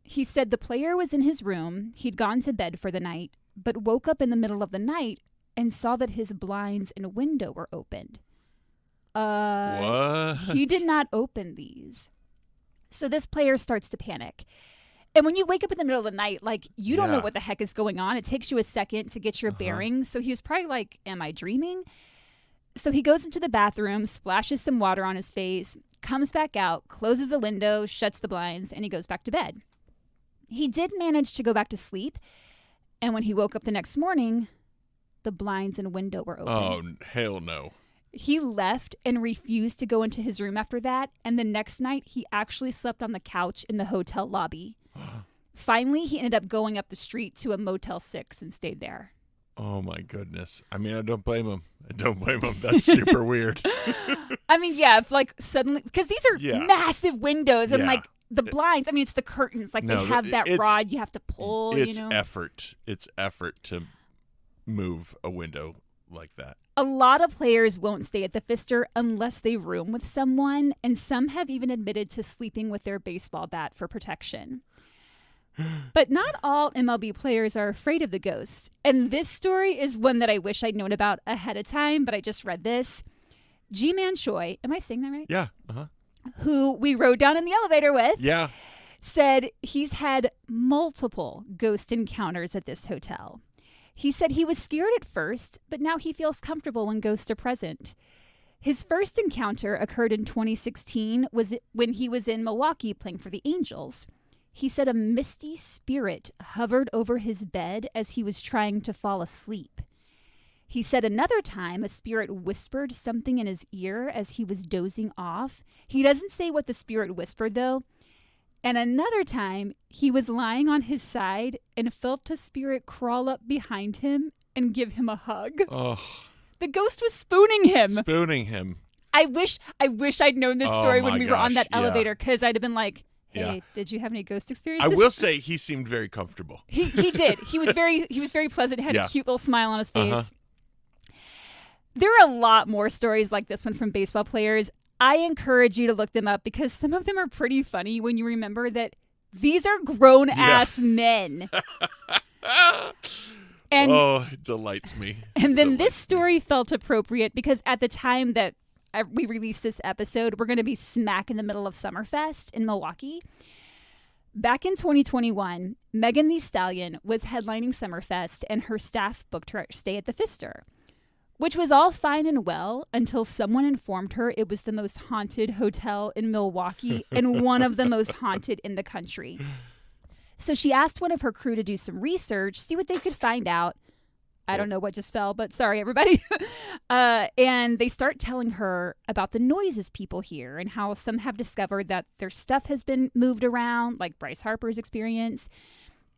He said the player was in his room. He'd gone to bed for the night, but woke up in the middle of the night and saw that his blinds and window were opened. What? He did not open these. So this player starts to panic. And when you wake up in the middle of the night, like, you don't know what the heck is going on. It takes you a second to get your bearings. So he was probably like, am I dreaming? So he goes into the bathroom, splashes some water on his face, comes back out, closes the window, shuts the blinds, and he goes back to bed. He did manage to go back to sleep. And when he woke up the next morning, the blinds and window were open. Oh, hell no. He left and refused to go into his room after that. And the next night, he actually slept on the couch in the hotel lobby. Finally, he ended up going up the street to a Motel 6 and stayed there. Oh, my goodness. I mean, I don't blame him. That's super weird. I mean, yeah, if like suddenly, because these are massive windows and like the blinds. I mean, it's the curtains. Like they have that rod you have to pull. It's effort. It's effort to move a window like that. A lot of players won't stay at the Pfister unless they room with someone, and some have even admitted to sleeping with their baseball bat for protection. But not all MLB players are afraid of the ghost. And this story is one that I wish I'd known about ahead of time, but I just read this. G-Man Choi, am I saying that right? Yeah. Who we rode down in the elevator with. Yeah. Said he's had multiple ghost encounters at this hotel. He said he was scared at first, but now he feels comfortable when ghosts are present. His first encounter occurred in 2016 was when he was in Milwaukee playing for the Angels. He said a misty spirit hovered over his bed as he was trying to fall asleep. He said another time a spirit whispered something in his ear as he was dozing off. He doesn't say what the spirit whispered, though. And another time, he was lying on his side and felt a spirit crawl up behind him and give him a hug. Oh. The ghost was spooning him. I wish I'd known this story when we were on that elevator, because I'd have been like, hey, did you have any ghost experiences? I will say he seemed very comfortable. He did. He was very pleasant, had a cute little smile on his face. There are a lot more stories like this one from baseball players. I encourage you to look them up because some of them are pretty funny when you remember that these are grown-ass men. And, it delights me. And then this story felt appropriate because at the time that we released this episode, we're going to be smack in the middle of Summerfest in Milwaukee. Back in 2021, Megan Thee Stallion was headlining Summerfest and her staff booked her stay at the Pfister, which was all fine and well until someone informed her it was the most haunted hotel in Milwaukee and one of the most haunted in the country. So she asked one of her crew to do some research, see what they could find out. I don't know what just fell, but sorry, everybody. And they start telling her about the noises people hear and how some have discovered that their stuff has been moved around, like Bryce Harper's experience.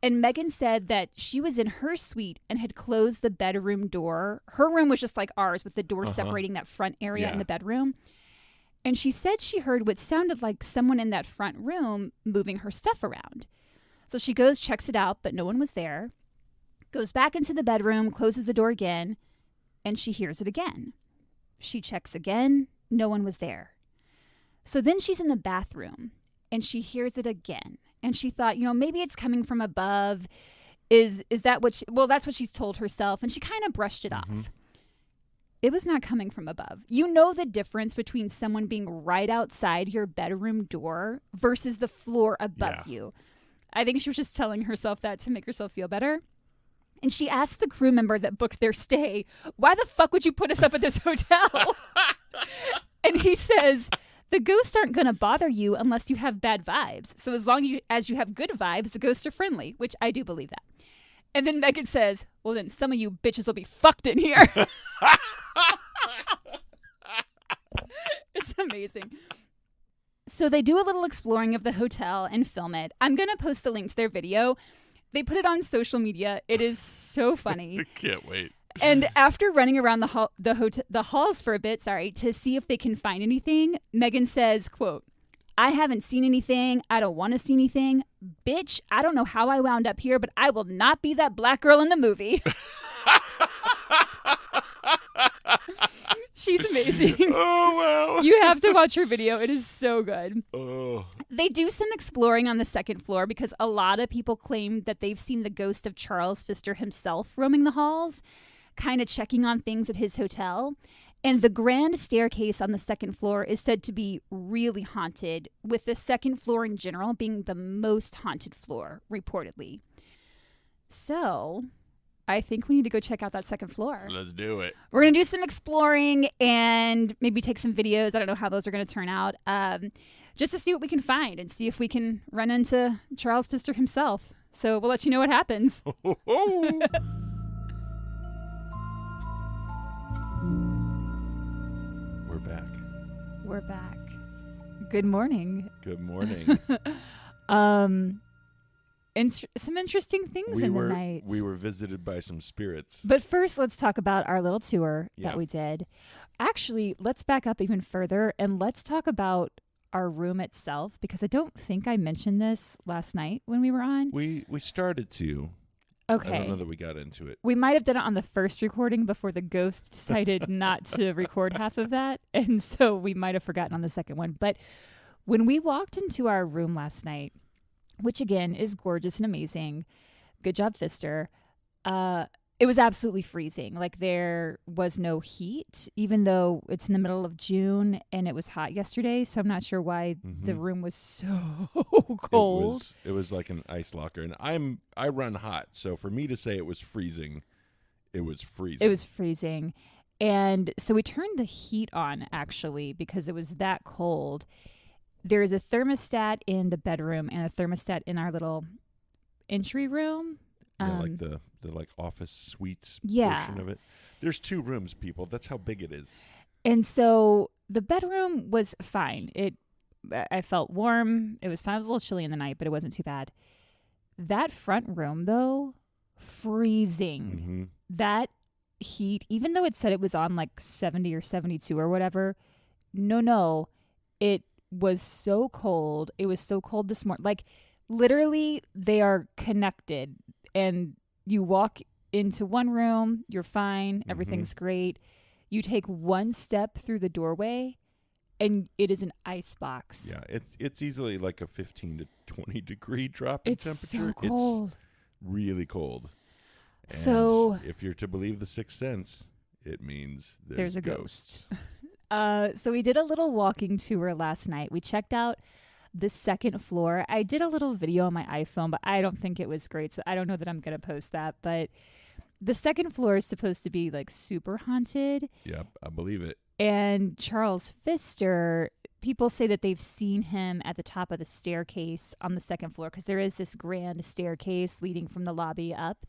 And Megan said that she was in her suite and had closed the bedroom door. Her room was just like ours with the door separating that front area in the bedroom. And she said she heard what sounded like someone in that front room moving her stuff around. So she goes, checks it out, but no one was there. Goes back into the bedroom, closes the door again, and she hears it again. She checks again, no one was there. So then she's in the bathroom, and she hears it again. And she thought, maybe it's coming from above. Is that what that's what she's told herself, and she kind of brushed it off. It was not coming from above. You know the difference between someone being right outside your bedroom door versus the floor above you. I think she was just telling herself that to make herself feel better. And she asked the crew member that booked their stay, why the fuck would you put us up at this hotel? And he says, the ghosts aren't going to bother you unless you have bad vibes. So as long as you have good vibes, the ghosts are friendly, which I do believe that. And then Megan says, well, then some of you bitches will be fucked in here. It's amazing. So they do a little exploring of the hotel and film it. I'm going to post the link to their video. They put it on social media. It is so funny. I can't wait. And after running around the halls for a bit, to see if they can find anything, Megan says, quote, I haven't seen anything. I don't want to see anything. Bitch, I don't know how I wound up here, but I will not be that black girl in the movie. She's amazing. Oh, wow. You have to watch her video. It is so good. Oh. They do some exploring on the second floor because a lot of people claim that they've seen the ghost of Charles Pfister himself roaming the halls, kind of checking on things at his hotel. And the grand staircase on the second floor is said to be really haunted, with the second floor in general being the most haunted floor, reportedly. So I think we need to go check out that second floor. Let's do it. We're going to do some exploring and maybe take some videos. I don't know how those are going to turn out. Just to see what we can find and see if we can run into Charles Pfister himself. So we'll let you know what happens. We're back. Good morning. Good morning. Some interesting things in the night. We were visited by some spirits. But first, let's talk about our little tour that we did. Actually, let's back up even further and let's talk about our room itself, because I don't think I mentioned this last night when we were on. We started to. Okay. I don't know that we got into it. We might have done it on the first recording before the ghost decided not to record half of that. And so we might have forgotten on the second one. But when we walked into our room last night, which again is gorgeous and amazing, good job, Pfister, it was absolutely freezing. Like there was no heat, even though it's in the middle of June and it was hot yesterday. So I'm not sure why the room was so cold. It was like an ice locker, and I run hot, so for me to say it was freezing, it was freezing. It was freezing, and so we turned the heat on actually because it was that cold. There is a thermostat in the bedroom and a thermostat in our little entry room. Like the office suites portion of it. There's 2 rooms, people. That's how big it is. And so the bedroom was fine. I felt warm. It was fine. It was a little chilly in the night, but it wasn't too bad. That front room, though, freezing. That heat, even though it said it was on like 70 or 72 or whatever, no, it was so cold. It was so cold this morning. Like, literally, they are connected. And you walk into one room, you're fine, everything's great. You take one step through the doorway, and it is an ice box. Yeah, it's easily like a 15 to 20 degree drop in temperature. It's so cold. It's really cold. And so if you're to believe the Sixth Sense, it means there's a ghosts. Ghost. So we did a little walking tour last night. We checked out the second floor. I did a little video on my iPhone, but I don't think it was great, so I don't know that I'm going to post that. But the second floor is supposed to be like super haunted. Yep, I believe it. And Charles Pfister, people say that they've seen him at the top of the staircase on the second floor because there is this grand staircase leading from the lobby up.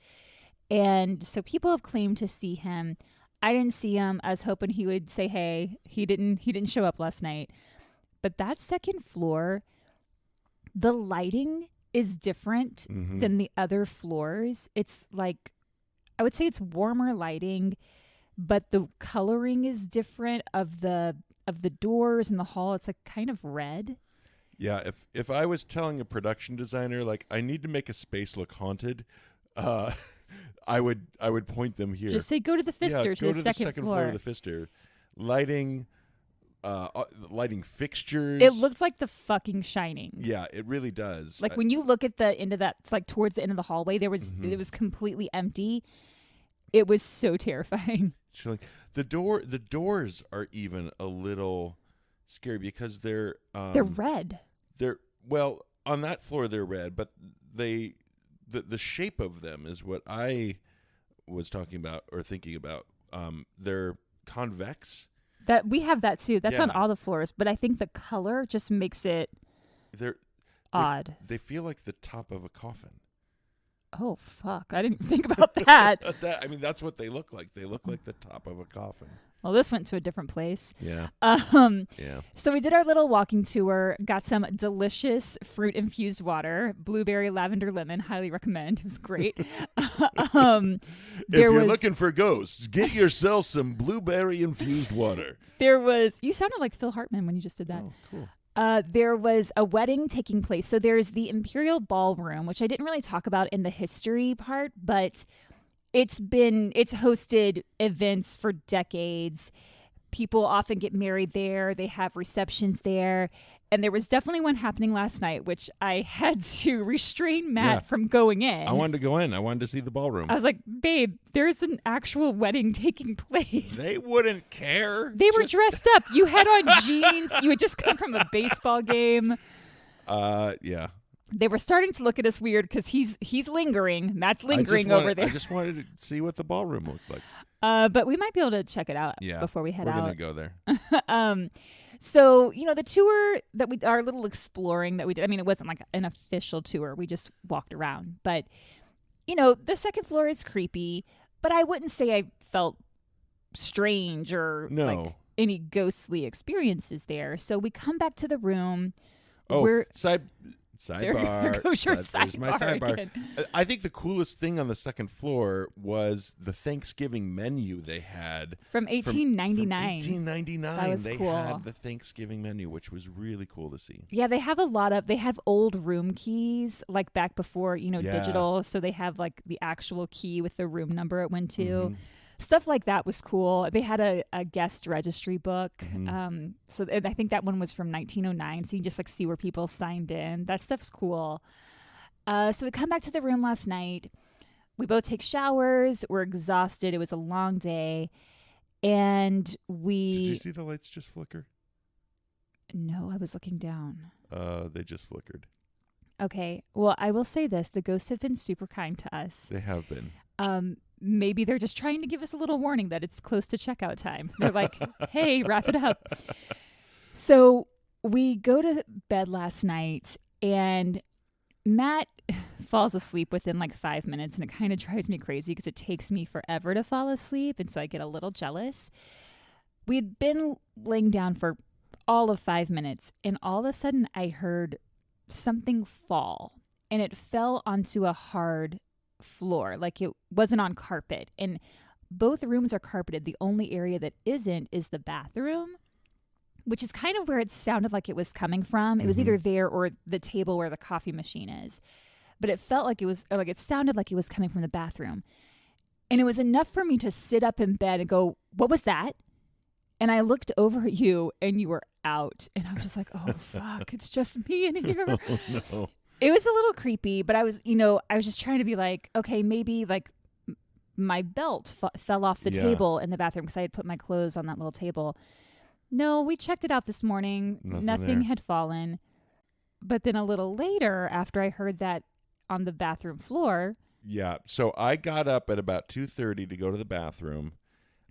And so people have claimed to see him. I didn't see him. I was hoping he would say hey. He didn't show up last night. But that second floor, the lighting is different than the other floors. It's like, I would say it's warmer lighting, but the coloring is different of the doors in the hall. It's like kind of red. Yeah, if I was telling a production designer like I need to make a space look haunted, I would point them here. Just say go to the Pfister, to the second floor of the Pfister. Lighting, lighting fixtures. It looks like The fucking Shining. Yeah, it really does. Like when you look at the end of that, it's like towards the end of the hallway, it was completely empty. It was so terrifying. The doors are even a little scary because they're red. Well, on that floor they're red, but the shape of them is what I was talking about or thinking about. They're convex. That we have that too. That's on all the floors, but I think the color just makes it odd. They feel like the top of a coffin. Oh fuck! I didn't think about that. That's what they look like. They look like the top of a coffin. Well, this went to a different place. Yeah. Yeah. So we did our little walking tour, got some delicious fruit-infused water, blueberry, lavender, lemon. Highly recommend. It was great. If you're looking for ghosts, get yourself some blueberry-infused water. You sounded like Phil Hartman when you just did that. Oh, cool. There was a wedding taking place. So there's the Imperial Ballroom, which I didn't really talk about in the history part, but it's hosted events for decades. People often get married there. They have receptions there. And there was definitely one happening last night, which I had to restrain Matt from going in. I wanted to go in. I wanted to see the ballroom. I was like, babe, there's an actual wedding taking place. They wouldn't care. They were dressed up. You had on jeans. You had just come from a baseball game. Yeah. They were starting to look at us weird because he's lingering. Matt's lingering over there. I just wanted to see what the ballroom looked like. But we might be able to check it out before we head out. We're going to go there. So, the tour that our little exploring that we did, it wasn't like an official tour. We just walked around. But, the second floor is creepy, but I wouldn't say I felt strange or like any ghostly experiences there. So we come back to the room. Sidebar. There goes your sidebar again. I think the coolest thing on the second floor was the Thanksgiving menu they had. From 1899. From 1899. That was they cool. had the Thanksgiving menu, which was really cool to see. Yeah, they have they have old room keys, like back before, digital. So they have like the actual key with the room number it went to. Mm-hmm. Stuff like that was cool. They had a guest registry book. Mm-hmm. So I think that one was from 1909. So you can just like see where people signed in. That stuff's cool. So we come back to the room last night. We both take showers. We're exhausted. It was a long day. And Did you see the lights just flicker? No, I was looking down. They just flickered. Okay. Well, I will say this. The ghosts have been super kind to us. They have been. Maybe they're just trying to give us a little warning that it's close to checkout time. They're like, hey, wrap it up. So we go to bed last night and Matt falls asleep within like 5 minutes, and it kind of drives me crazy because it takes me forever to fall asleep. And so I get a little jealous. We had been laying down for all of 5 minutes, and all of a sudden I heard something fall, and it fell onto a hard floor, like it wasn't on carpet. And both rooms are carpeted. The only area that isn't is the bathroom, which is kind of where it sounded like it was coming from. It was either there or the table where the coffee machine is. But it felt like it sounded like it was coming from the bathroom. And it was enough for me to sit up in bed and go, what was that? And I looked over at you and you were out. And I was just like, oh, fuck, it's just me in here. Oh, no. It was a little creepy, but I was just trying to be like, okay, maybe like my belt fell off the table in the bathroom because I had put my clothes on that little table. No, we checked it out this morning. Nothing had fallen. But then a little later, after I heard that on the bathroom floor. Yeah. So I got up at about 2:30 to go to the bathroom.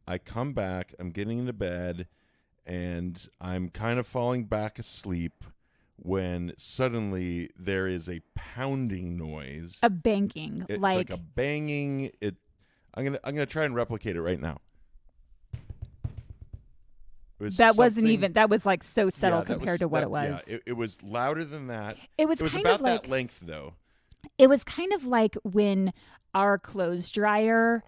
I come back. I'm getting into bed, and I'm kind of falling back asleep when suddenly there is a pounding noise. A banging. It's like a banging. I'm gonna try and replicate it right now. That was like so subtle compared to what it was. Yeah, it was louder than that. It was kind about of like that length though. It was kind of like when our clothes dryer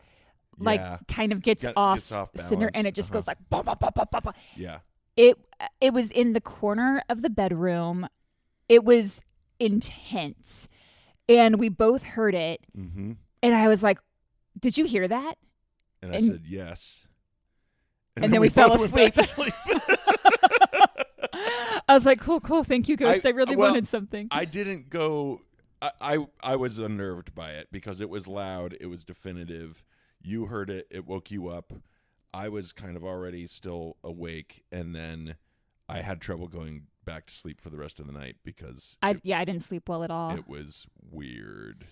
kind of gets off center, and it just goes like bah, bah, bah, bah, bah, bah. Yeah. It was in the corner of the bedroom. It was intense, and we both heard it. Mm-hmm. And I was like, "Did you hear that?" And I said, "Yes." And then we fell asleep. I was like, cool. Thank you, Ghost. I really wanted something. I didn't go. I was unnerved by it because it was loud. It was definitive. You heard it. It woke you up. I was kind of already still awake, and then I had trouble going back to sleep for the rest of the night because I didn't sleep well at all. It was weird.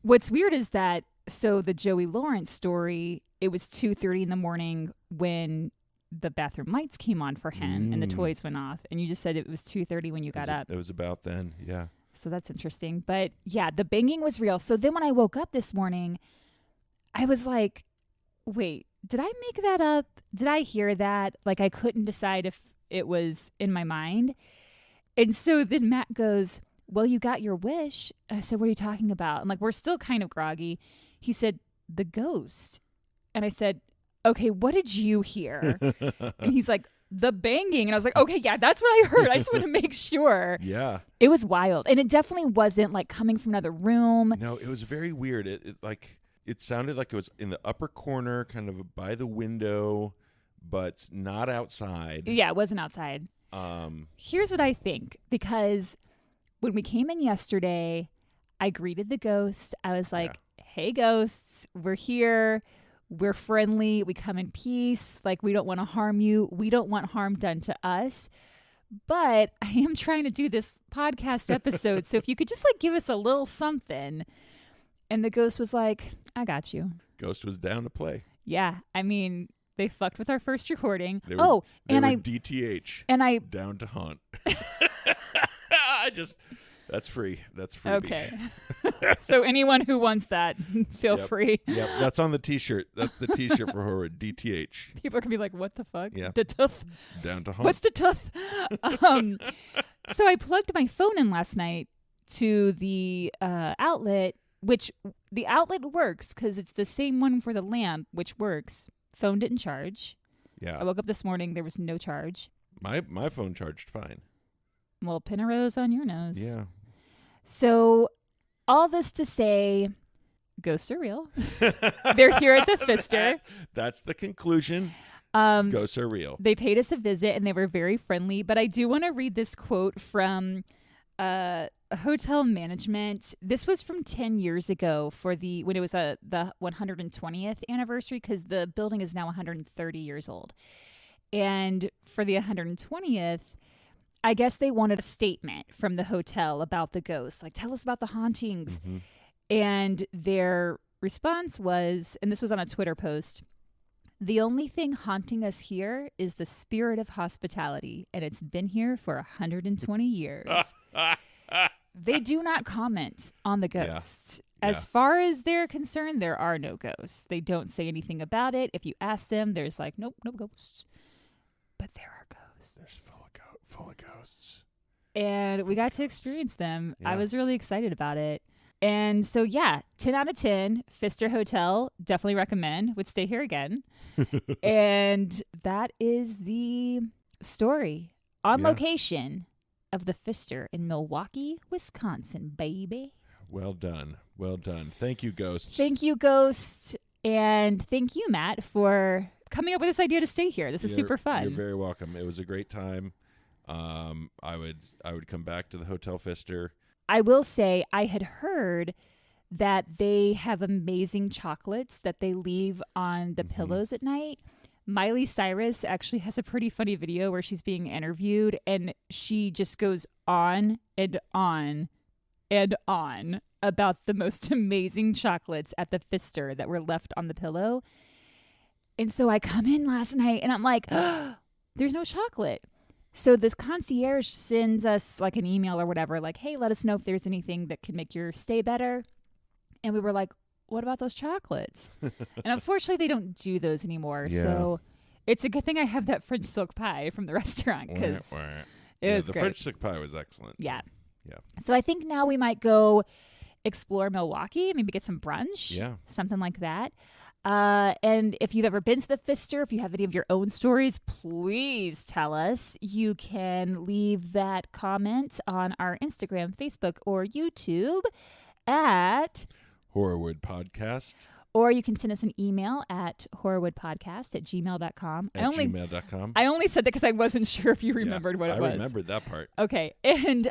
What's weird is that the Joey Lawrence story, it was 2:30 in the morning when the bathroom lights came on for him and the toys went off, and you just said it was 2:30 when you got up. It was about then, yeah. So that's interesting. But yeah, the banging was real. So then when I woke up this morning, I was like, wait, did I make that up? Did I hear that? Like, I couldn't decide if it was in my mind. And so then Matt goes, well, you got your wish. And I said, what are you talking about? And like, we're still kind of groggy. He said, the ghost. And I said, okay, what did you hear? And he's like, the banging. And I was like, okay, yeah, that's what I heard. I just want to make sure. Yeah. It was wild. And it definitely wasn't like coming from another room. No, it was very weird. It sounded like it was in the upper corner, kind of by the window, but not outside. Yeah, it wasn't outside. Here's what I think, because when we came in yesterday, I greeted the ghost. I was like, hey, ghosts, we're here. We're friendly. We come in peace. Like, we don't want to harm you. We don't want harm done to us. But I am trying to do this podcast episode. So if you could just like give us a little something. And the ghost was like, I got you. Ghost was down to play. Yeah. I mean, they fucked with our first recording. They were DTH. And I down to haunt. That's free. That's free. Okay. So anyone who wants that, feel free. Yep. That's on the t-shirt. That's the t-shirt for horror. DTH. People are going to be like, what the fuck? Yeah. The tooth. Down to haunt. What's the tooth? So I plugged my phone in last night to the outlet, which the outlet works because it's the same one for the lamp, which works. Phone didn't charge. Yeah. I woke up this morning. There was no charge. My phone charged fine. Well, pin a rose on your nose. Yeah. So all this to say, ghosts are real. They're here at the Pfister. That's the conclusion. Ghosts are real. They paid us a visit and they were very friendly. But I do want to read this quote from hotel management. This was from 10 years ago when it was the 120th anniversary, because the building is now 130 years old. And for the 120th, I guess they wanted a statement from the hotel about the ghosts. Like, tell us about the hauntings. Mm-hmm. And their response was, and this was on a Twitter post, the only thing haunting us here is the spirit of hospitality, and it's been here for 120 years. They do not comment on the ghosts. Yeah. As far as they're concerned, there are no ghosts. They don't say anything about it. If you ask them, there's like, nope, no ghosts. But there are ghosts. There's full of ghosts. And we got to experience them. Yeah. I was really excited about it. And so, 10 out of 10, Pfister Hotel, definitely recommend, would stay here again. And that is the story on location of the Pfister in Milwaukee, Wisconsin, baby. Well done. Well done. Thank you, ghosts. Thank you, ghosts. And thank you, Matt, for coming up with this idea to stay here. This is super fun. You're very welcome. It was a great time. I would come back to the Hotel Pfister. I will say I had heard that they have amazing chocolates that they leave on the pillows at night. Miley Cyrus actually has a pretty funny video where she's being interviewed and she just goes on and on and on about the most amazing chocolates at the Pfister that were left on the pillow. And so I come in last night and I'm like, there's no chocolate. So this concierge sends us like an email or whatever, like, hey, let us know if there's anything that can make your stay better. And we were like, what about those chocolates? And unfortunately, they don't do those anymore. Yeah. So it's a good thing I have that French silk pie from the restaurant because it was the great. French silk pie was excellent. Yeah. Yeah. So I think now we might go explore Milwaukee, maybe get some brunch. Yeah. Something like that. And if you've ever been to the Pfister, if you have any of your own stories, please tell us. You can leave that comment on our Instagram, Facebook, or YouTube at Horrorwood Podcast. Or you can send us an email at horrorwoodpodcast@gmail.com. Gmail.com. I only said that because I wasn't sure if you remembered what it was. I remembered that part. Okay. And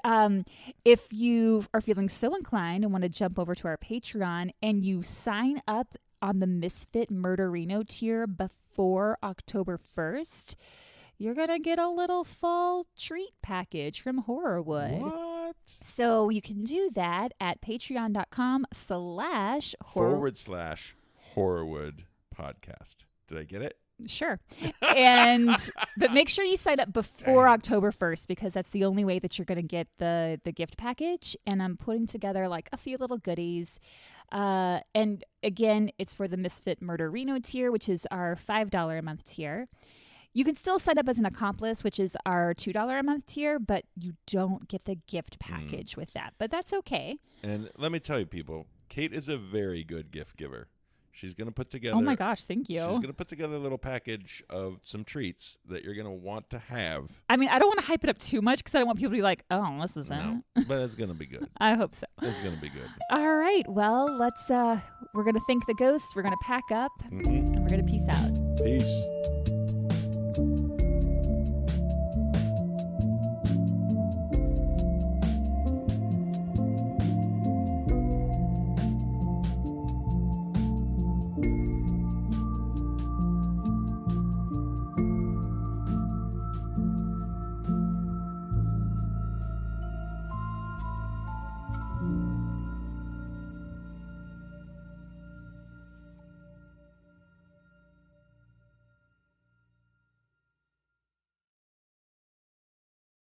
if you are feeling so inclined and want to jump over to our Patreon and you sign up on the Misfit Murderino tier before October 1st, you're going to get a little fall treat package from Horrorwood. What? So you can do that at patreon.com//Horrorwood podcast. Did I get it? Sure. But make sure you sign up before October 1st because that's the only way that you're going to get the gift package. And I'm putting together like a few little goodies. And again, it's for the Misfit Murderino tier, which is our $5 a month tier. You can still sign up as an accomplice, which is our $2 a month tier, but you don't get the gift package with that. But that's okay. And let me tell you, people, Kate is a very good gift giver. She's going to put together... Oh, my gosh. Thank you. She's going to put together a little package of some treats that you're going to want to have. I mean, I don't want to hype it up too much because I don't want people to be like, oh, this is it. But it's going to be good. I hope so. It's going to be good. All right. Well, we're going to thank the ghosts. We're going to pack up. And we're going to peace out. Peace.